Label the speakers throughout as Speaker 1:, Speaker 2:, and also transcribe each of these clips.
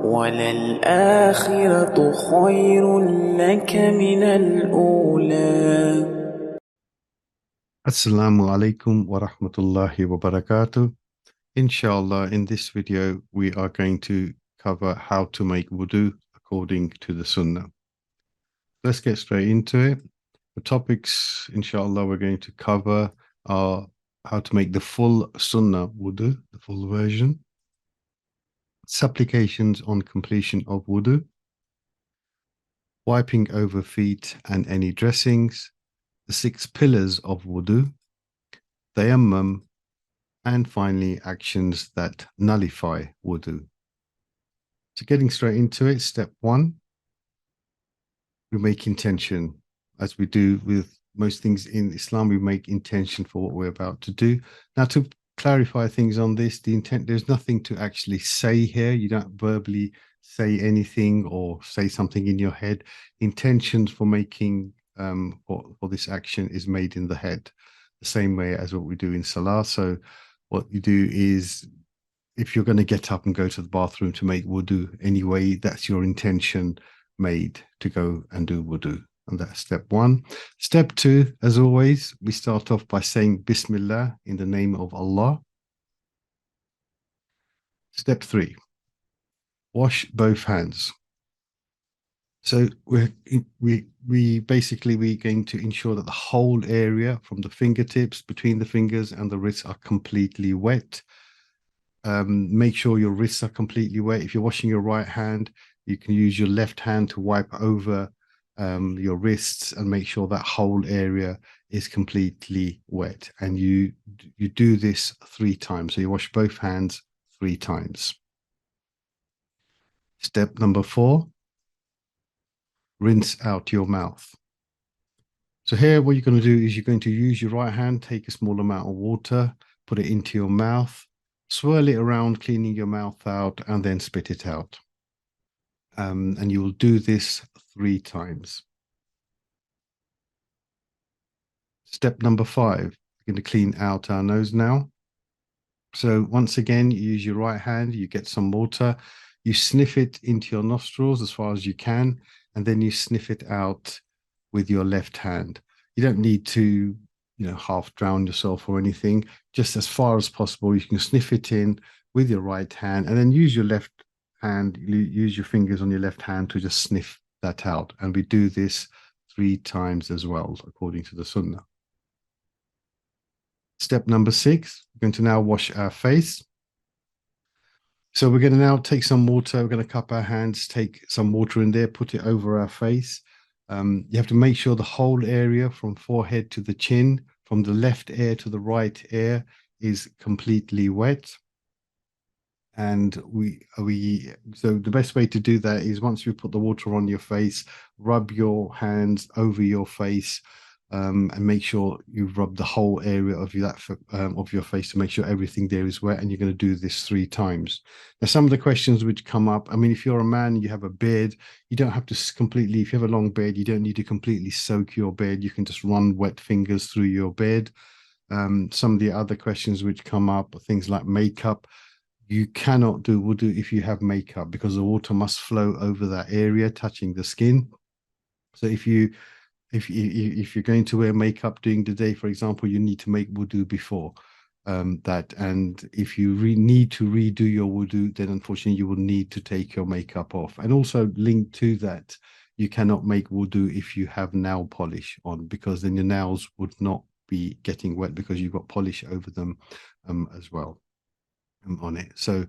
Speaker 1: وَلَلْآخِرَةُ خَيْرٌ لَكَ مِنَ الْأُولَى.
Speaker 2: Assalamu alaikum wa rahmatullahi wa barakatuh. Inshallah, in this video, we are going to cover how to make wudu according to the Sunnah. Let's get straight into it. The topics, inshallah, we're going to cover are how to make the full Sunnah wudu, the full version, supplications on completion of wudu, wiping over feet and any dressings, the 6 pillars of wudu, Tayammum, and finally, actions that nullify wudu. So getting straight into it, step 1, we make intention. As we do with most things in Islam, we make intention for what we're about to do. Now, to clarify things on this, the intent, there's nothing to actually say here. You don't verbally say anything or say something in your head. Intentions for making for this action is made in the head, the same way as what we do in Salah. So what you do is, if you're going to get up and go to the bathroom to make wudu anyway, that's your intention made to go and do wudu. And that's step 1. Step 2, as always, we start off by saying Bismillah, in the name of Allah. Step 3, wash both hands. So we're going to ensure that the whole area from the fingertips, between the fingers and the wrists, are completely wet. Make sure your wrists are completely wet. If you're washing your right hand, you can use your left hand to wipe over your wrists and make sure that whole area is completely wet. And you do this 3 times. So you wash both hands 3 times. Step number 4, rinse out your mouth. So here, what you're going to do is you're going to use your right hand, take a small amount of water, put it into your mouth, swirl it around, cleaning your mouth out, and then spit it out. And you will do this 3 times. Step number 5, we're going to clean out our nose now. So once again, you use your right hand, you get some water, you sniff it into your nostrils as far as you can, and then you sniff it out with your left hand. You don't need to, half drown yourself or anything. Just as far as possible, you can sniff it in with your right hand, and then use your left hand, use your fingers on your left hand to just sniff that out. And we do this 3 times as well, according to the Sunnah. Step number 6, we're going to now wash our face. So we're going to now take some water. We're going to cup our hands, take some water in there, put it over our face. You have to make sure the whole area from forehead to the chin, from the left ear to the right ear, is completely wet. And so the best way to do that is, once you put the water on your face, rub your hands over your face, and make sure you rub the whole area of your face to make sure everything there is wet. And you're going to do this 3 times. Now, some of the questions which come up, I mean, if you're a man and you have a beard, you don't have to completely, if you have a long beard, you don't need to completely soak your beard. You can just run wet fingers through your beard. Some of the other questions which come up are things like makeup. You cannot do wudu if you have makeup, because the water must flow over that area, touching the skin. So if you're going to wear makeup during the day, for example, you need to make wudu before that. And if you need to redo your wudu, then unfortunately you will need to take your makeup off. And also linked to that, you cannot make wudu if you have nail polish on, because then your nails would not be getting wet because you've got polish over them as well on it. So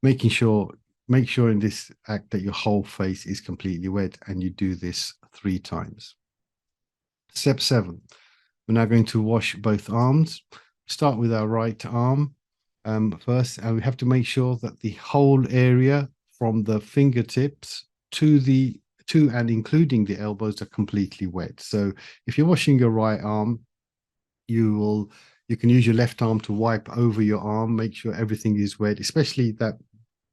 Speaker 2: make sure in this act that your whole face is completely wet, and you do this 3 times. Step 7, we're now going to wash both arms. Start with our right arm first, and we have to make sure that the whole area from the fingertips to and including the elbows are completely wet. So if you're washing your right arm, you can use your left arm to wipe over your arm, make sure everything is wet, especially that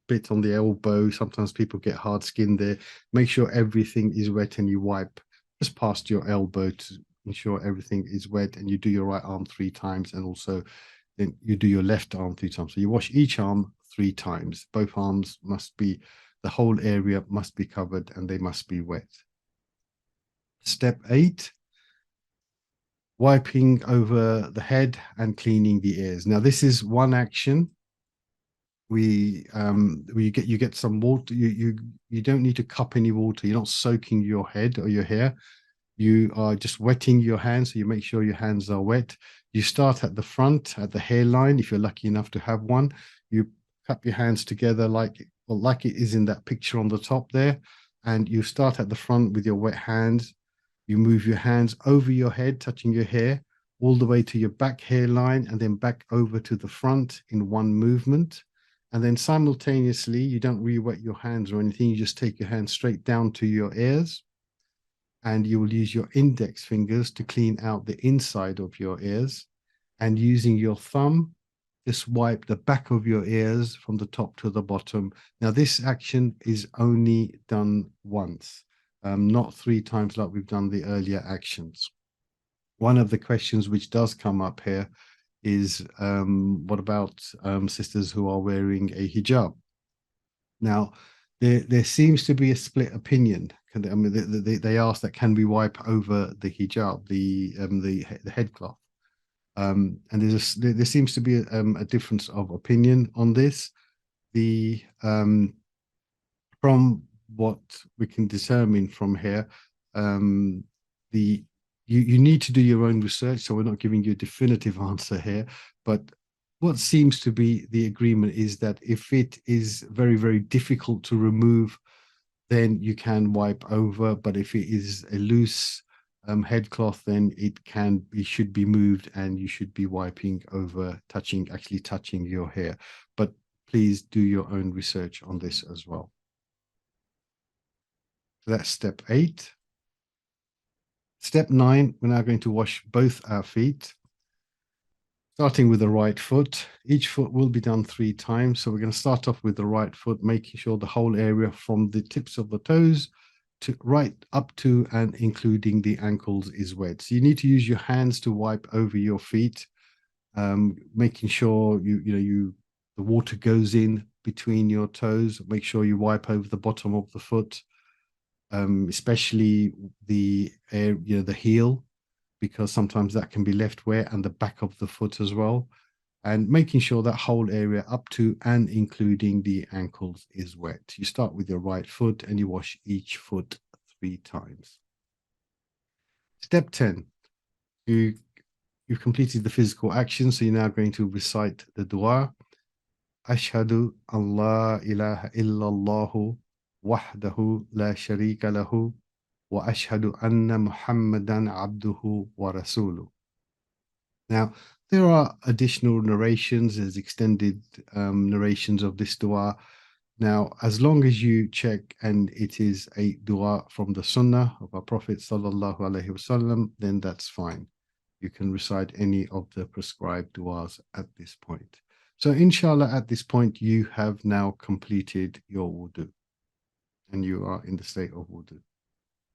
Speaker 2: bit on the elbow. Sometimes people get hard skin there. Make sure everything is wet, and you wipe just past your elbow to ensure everything is wet. And you do your right arm 3 times, and also then you do your left arm 3 times. So you wash each arm 3 times. Both arms must be the whole area must be covered and they must be wet. Step 8, wiping over the head and cleaning the ears. Now, this is one action. You get some water. You don't need to cup any water. You're not soaking your head or your hair. You are just wetting your hands, so you make sure your hands are wet. You start at the front, at the hairline, if you're lucky enough to have one. You cup your hands together like it is in that picture on the top there, and you start at the front with your wet hands. You move your hands over your head, touching your hair, all the way to your back hairline, and then back over to the front in one movement. And then simultaneously, you don't re-wet your hands or anything. You just take your hands straight down to your ears, and you will use your index fingers to clean out the inside of your ears. And using your thumb, just wipe the back of your ears from the top to the bottom. Now, this action is only done once, not 3 times like we've done the earlier actions. One of the questions which does come up here is, what about sisters who are wearing a hijab? Now, there seems to be a split opinion. I mean, they ask that, can we wipe over the hijab, the headcloth? And there seems to be a difference of opinion on this. From what we can determine from here, you need to do your own research, so we're not giving you a definitive answer here. But what seems to be the agreement is that if it is very, very difficult to remove, then you can wipe over. But if it is a loose headcloth, then it should be moved, and you should be wiping over, actually touching your hair. But please do your own research on this as well. So that's step 8. Step 9, we're now going to wash both our feet, starting with the right foot. Each foot will be done 3 times. So we're going to start off with the right foot, making sure the whole area from the tips of the toes to right up to and including the ankles is wet. So you need to use your hands to wipe over your feet, making sure the water goes in between your toes. Make sure you wipe over the bottom of the foot, especially the heel, because sometimes that can be left wet, and the back of the foot as well. And making sure that whole area up to and including the ankles is wet. You start with your right foot and you wash each foot 3 times. Step 10, you've completed the physical action, so you're now going to recite the dua. Ashhadu an la ilaha illallah wahdahu la sharika lahu wa ashhadu anna Muhammadan abduhu wa rasuluh. Now, there are additional narrations, there's extended narrations of this dua. Now, as long as you check and it is a dua from the sunnah of our Prophet sallallahu alaihi wasallam, then that's fine. You can recite any of the prescribed duas at this point. So inshallah, at this point, you have now completed your wudu and you are in the state of wudu.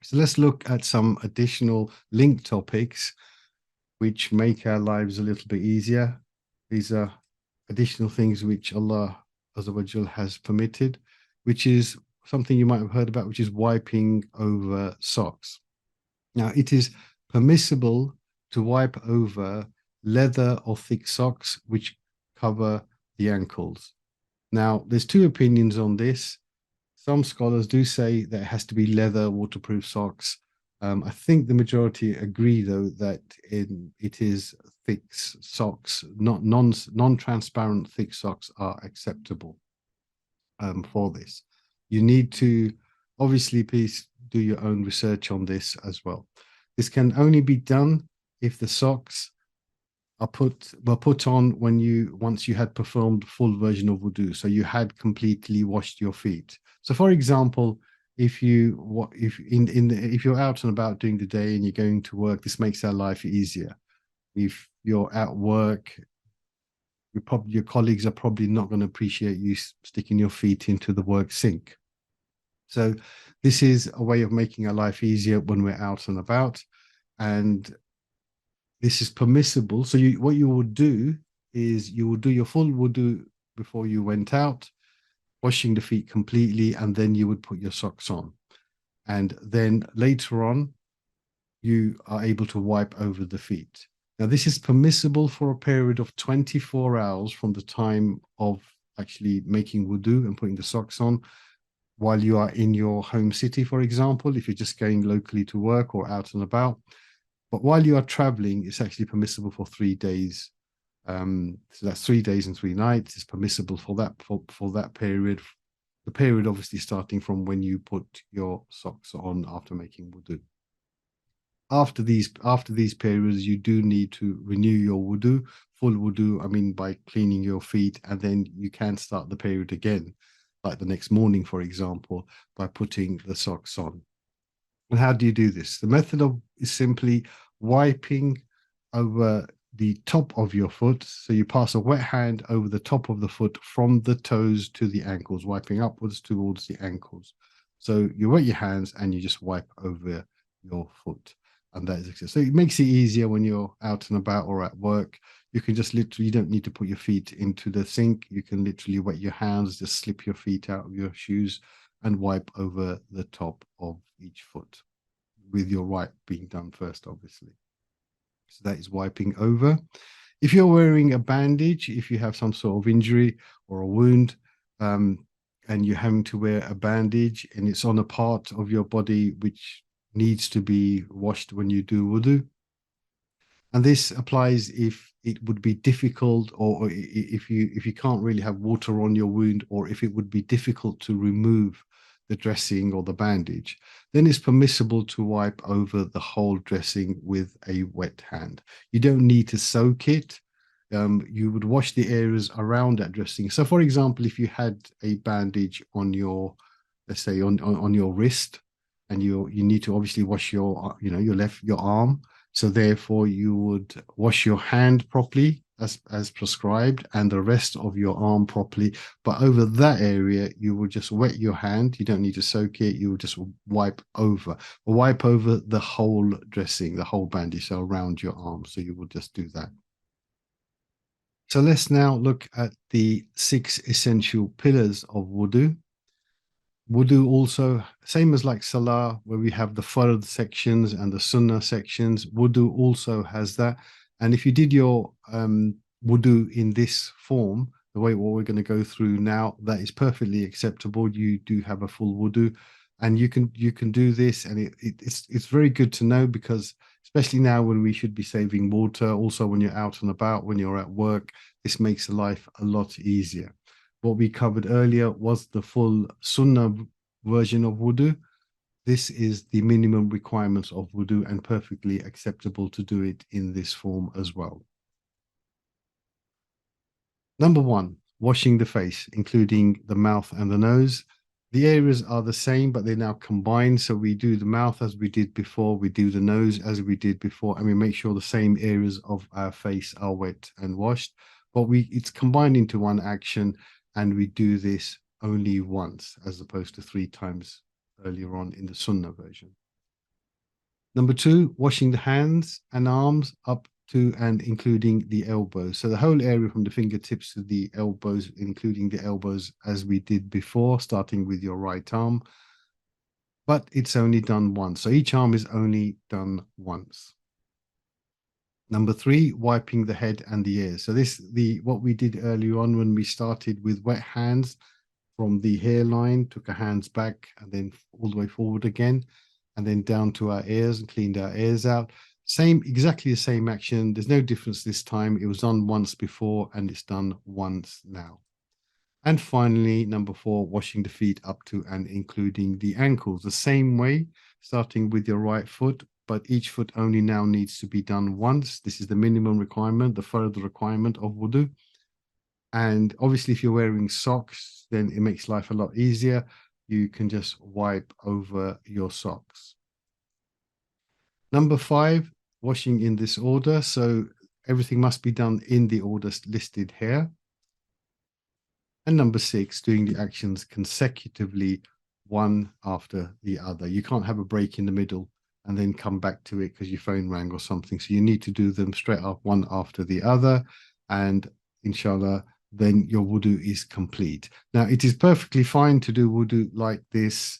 Speaker 2: So let's look at some additional linked topics which make our lives a little bit easier. These are additional things which Allah Azza wa Jal has permitted, which is something you might have heard about, which is wiping over socks. Now, it is permissible to wipe over leather or thick socks which cover the ankles. Now, there's 2 opinions on this. Some scholars do say that it has to be leather waterproof socks. I think the majority agree, though, that it is thick socks, not non-transparent thick socks are acceptable for this. You need to, obviously, please do your own research on this as well. This can only be done if the socks were put on once you had performed the full version of wudu, so you had completely washed your feet. So, for example, if you're out and about during the day and you're going to work, this makes our life easier. If you're at work, your colleagues are probably not going to appreciate you sticking your feet into the work sink. So this is a way of making our life easier when we're out and about, and this is permissible. So what you will do is you will do your full wudu before you went out. washing the feet completely, and then you would put your socks on. And then later on, you are able to wipe over the feet. Now, this is permissible for a period of 24 hours from the time of actually making wudu and putting the socks on, while you are in your home city, for example, if you're just going locally to work or out and about. But while you are traveling, it's actually permissible for 3 days. So that's 3 days and 3 nights. It's permissible for that period. The period obviously starting from when you put your socks on after making wudu. After these periods, you do need to renew your wudu, full wudu. I mean, by cleaning your feet, and then you can start the period again, like the next morning, for example, by putting the socks on. And how do you do this? The method is simply wiping over the top of your foot. So you pass a wet hand over the top of the foot from the toes to the ankles, wiping upwards towards the ankles. So you wet your hands and you just wipe over your foot. And that is it. So it makes it easier when you're out and about or at work. You can just literally, you don't need to put your feet into the sink. You can literally wet your hands, just slip your feet out of your shoes and wipe over the top of each foot, with your right being done first, obviously. So that is wiping over. If you're wearing a bandage, if you have some sort of injury or a wound, and you're having to wear a bandage and it's on a part of your body which needs to be washed when you do wudu. And this applies if it would be difficult, or if you can't really have water on your wound, or if it would be difficult to remove the dressing or the bandage, then it's permissible to wipe over the whole dressing with a wet hand. You don't need to soak it. You would wash the areas around that dressing. So, for example, if you had a bandage on your, let's say on your wrist, and you need to obviously wash your, your arm. So therefore, you would wash your hand properly as prescribed, and the rest of your arm properly. But over that area, you would just wet your hand. You don't need to soak it. You would just wipe over the whole dressing, the whole bandage, so around your arm. So you would just do that. So let's now look at the 6 essential pillars of wudu. Wudu also, same as like Salah, where we have the Fard sections and the Sunnah sections, Wudu also has that. And if you did your Wudu in this form, the way what we're going to go through now, that is perfectly acceptable. You do have a full Wudu, and you can do this, and it's very good to know, because especially now when we should be saving water, also when you're out and about, when you're at work, this makes life a lot easier. What we covered earlier was the full Sunnah version of wudu. This is the minimum requirements of wudu, and perfectly acceptable to do it in this form as well. Number 1, washing the face, including the mouth and the nose. The areas are the same, but they're now combined. So we do the mouth as we did before, we do the nose as we did before, and we make sure the same areas of our face are wet and washed. But it's combined into one action, and we do this only once, as opposed to 3 times earlier on in the Sunnah version. Number 2, washing the hands and arms up to and including the elbows. So the whole area from the fingertips to the elbows, including the elbows, as we did before, starting with your right arm. But it's only done once. So each arm is only done once. Number 3, wiping the head and the ears. So what we did earlier on when we started with wet hands from the hairline, took our hands back and then all the way forward again, and then down to our ears and cleaned our ears out. Exactly the same action. There's no difference this time. It was done once before and it's done once now. And finally, number 4, washing the feet up to and including the ankles. The same way, starting with your right foot, but each foot only now needs to be done once. This is the minimum requirement, the further requirement of wudu. And obviously, if you're wearing socks, then it makes life a lot easier. You can just wipe over your socks. Number 5, washing in this order. So everything must be done in the order listed here. And number 6, doing the actions consecutively, one after the other. You can't have a break in the middle and then come back to it because your phone rang or something. So you need to do them straight up, one after the other. And inshallah, then your wudu is complete. Now, it is perfectly fine to do wudu like this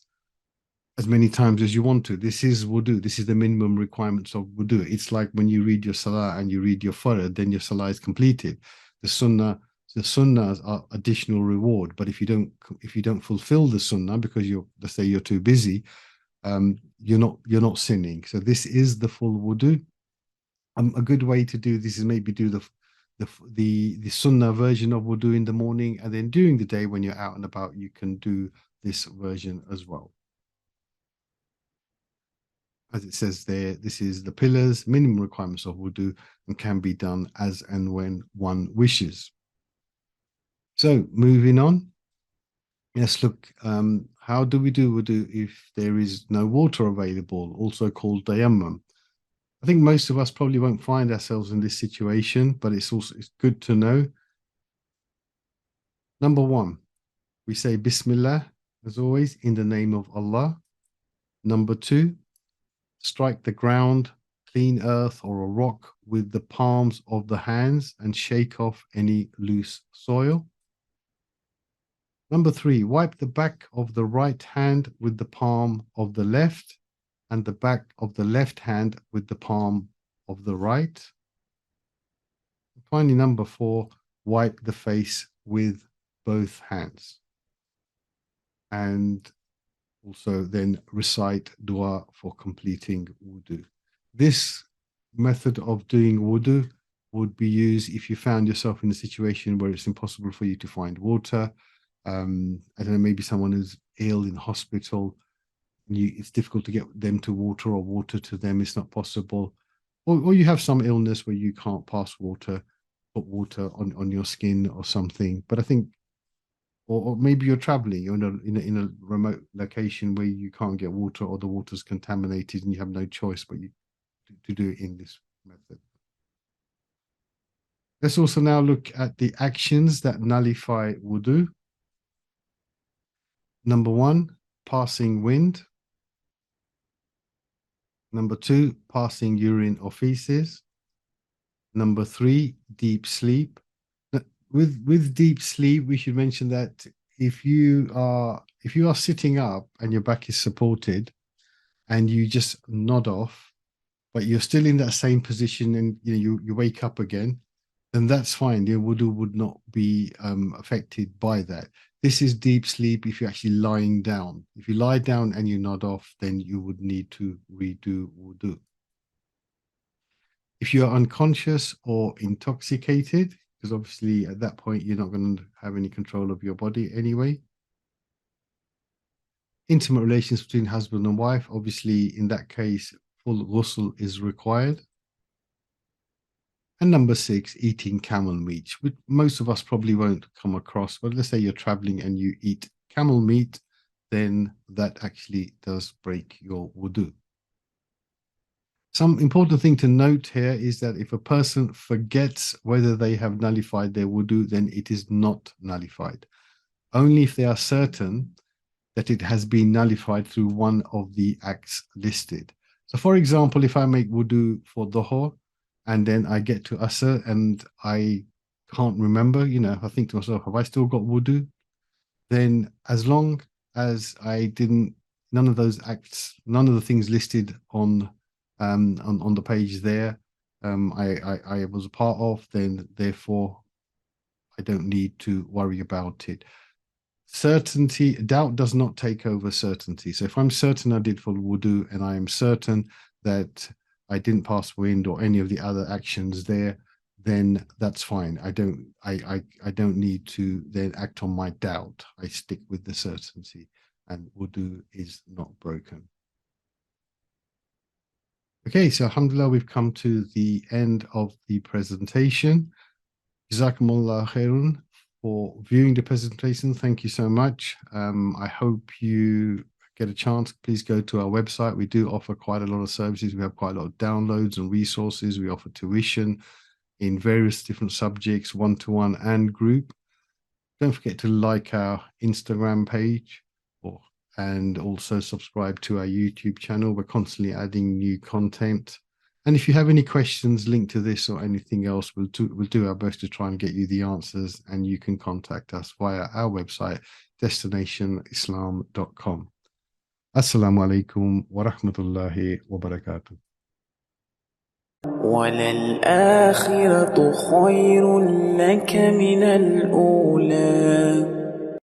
Speaker 2: as many times as you want to. This is wudu. This is the minimum requirements of wudu. It's like when you read your salah and you read your farad, then your salah is completed. The sunnahs are additional reward. But if you don't fulfill the sunnah because let's say you're too busy, you're not sinning. So this is the full wudu. A good way to do this is maybe do the sunnah version of wudu in the morning, and then during the day when you're out and about, you can do this version as well. As it says there, this is the pillars, minimum requirements of wudu, and can be done as and when one wishes. So moving on, let's look, how do we do wudu if there is no water available, also called tayammum? I think most of us probably won't find ourselves in this situation, but it's good to know. Number one, we say Bismillah, as always, in the name of Allah. Number two, strike the ground, clean earth or a rock with the palms of the hands and shake off any loose soil. Number three, wipe the back of the right hand with the palm of the left and the back of the left hand with the palm of the right. Finally, number four, wipe the face with both hands. And also then recite dua for completing wudu. This method of doing wudu would be used if you found yourself in a situation where it's impossible for you to find water. I don't know, maybe someone is ill in hospital, and it's difficult to get them to water, or water to them is not possible. Or you have some illness where you can't pass water, put water on your skin or something. But I think, or maybe you're traveling, you're in a remote location where you can't get water, or the water's contaminated and you have no choice but to do it in this method. Let's also now look at the actions that nullify wudu. Number one, passing wind. Number two, passing urine or feces. Number three, deep sleep. With deep sleep, we should mention that if you are sitting up and your back is supported and you just nod off, but you're still in that same position, and you wake up again, then that's fine. Your wudu would not be affected by that. This is deep sleep if you're actually lying down. If you lie down and you nod off, then you would need to redo wudu. If you're unconscious or intoxicated, because obviously at that point you're not going to have any control of your body anyway. Intimate relations between husband and wife, obviously in that case, full ghusl is required. And number six, eating camel meat, which most of us probably won't come across. But let's say you're traveling and you eat camel meat, then that actually does break your wudu. Some important thing to note here is that if a person forgets whether they have nullified their wudu, then it is not nullified. Only if they are certain that it has been nullified through one of the acts listed. So for example, if I make wudu for dhuhr and then I get to asr and I can't remember, I think to myself, have I still got wudu? Then as long as I didn't, none of those acts, none of the things listed on the page there, I was a part of, then therefore I don't need to worry about it. Certainty, doubt does not take over certainty. So if I'm certain I did full wudu and I am certain that I didn't pass wind or any of the other actions there, then that's fine. I don't need to then act on my doubt. I stick with the certainty, and wudu is not broken. Okay, so alhamdulillah, we've come to the end of the presentation. Jazakumullah khairun for viewing the presentation. Thank you so much. I hope you get a chance. Please go to our website. We do offer quite a lot of services. We have quite a lot of downloads and resources. We offer tuition in various different subjects, one-to-one and group. Don't forget to like our Instagram page and also subscribe to our YouTube channel. We're constantly adding new content. And if you have any questions linked to this or anything else, we'll do our best to try and get you the answers, and you can contact us via our website, destinationislam.com. Assalamu alaikum wa rahmatullahi wa barakatuh.
Speaker 1: وللآخرة خير لك من الأولى